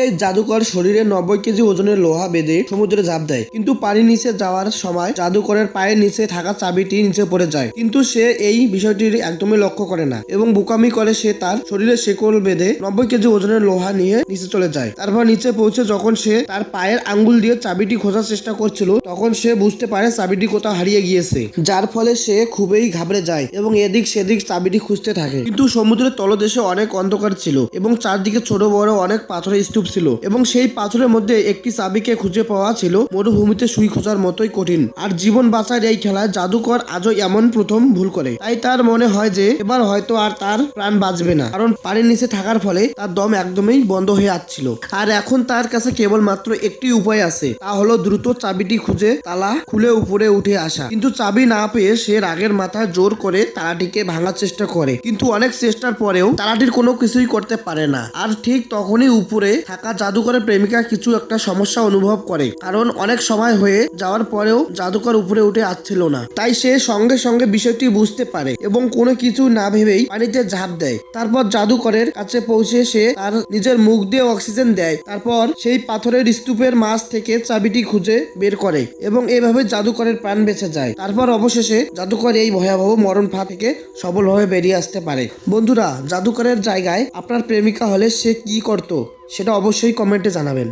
এই জাদুকর শরীরে 90 কেজি ওজনের লোহা বেঁধে সমুদ্রে ঝাঁপ দেয়, কিন্তু পানির নিচে যাওয়ার সময় জাদুকরের পায়ের নিচে থাকা চাবিটি নিচে পড়ে যায়। কিন্তু সে এই বিষয়টি একদমই লক্ষ্য করে না এবং বোকামি করে সে তার শরীরে শেকল বেঁধে 90 কেজি ওজনের লোহা নিয়ে নিচে চলে যায়। তারপর নিচে পৌঁছে যখন সে তার পায়ের আঙ্গুল দিয়ে চাবিটি খোঁজার চেষ্টা করছিল, তখন সে বুঝতে পারে চাবিটি কোথাও হারিয়ে গিয়েছে, যার ফলে সে খুবই ঘাবড়ে যায় এবং এদিক সেদিক চাবিটি খুঁজতে থাকে। কিন্তু সমুদ্রের তলদেশে অনেক অন্ধকার ছিল এবং চারদিকে ছোট বড় অনেক পাথরের স্তূপ ছিল এবং সেই পাথরের মধ্যে একটি চাবিকে খুঁজে পাওয়া ছিল মরুভূমিতে সুই খোঁজার মতোই কঠিন। আর জীবন বাঁচার এই খেলায় জাদুকর আজও এমন প্রথম ভুল করে। তাই তার মনে হয় যে এবার হয়তো আর তার প্রাণ বাঁচবে না, কারণ পানির নিচে থাকার ফলে তার দম একদমই বন্ধ হয়ে আসছিল। আর এখন তার কাছে কেবলমাত্র একটি উপায় আছে, তা হলো দ্রুত চাবিটি খুঁজে তালা খুলে উপরে উঠে আসা। কিন্তু চাবি না পেয়ে সে রাগের মাথায় জোর করে তালাটিকে ভাঙার চেষ্টা করে, কিন্তু অনেক চেষ্টার পরেও তালাটির কোনো কিছুই করতে পারে না। আর ঠিক তখনই উপরে থাকা জাদুকরের প্রেমিকা কিছু একটা সমস্যা অনুভব করে, কারণ অনেক সময় হয়ে যাওয়ার পরেও জাদুকর উপরে উঠে আসছিল না। তাই সে সঙ্গে সঙ্গে বিষয়টি বুঝতে পারে এবং কোনো কিছু না ভেবেই পানিতে ঝাঁপ দেয়। তারপর জাদুকরের কাছে পৌঁছে সে তার নিজের মুখ দিয়ে অক্সিজেন দেয়। তারপর সেই পাথরের স্তূপের মাঝ থেকে চাবিটি খুঁজে বের করে এবং এভাবে জাদুকরের প্রাণ বেঁচে যায়। তারপর অবশেষে জাদুকর এই ভয়াবহ মরণ ফাঁদ থেকে সফলভাবে বেরিয়ে আসতে পারে। বন্ধুরা, জাদুকরের জায়গায় আপনার প্রেমিকা হলে সে কি করতো সেটা অবশ্যই কমেন্টে জানাবেন।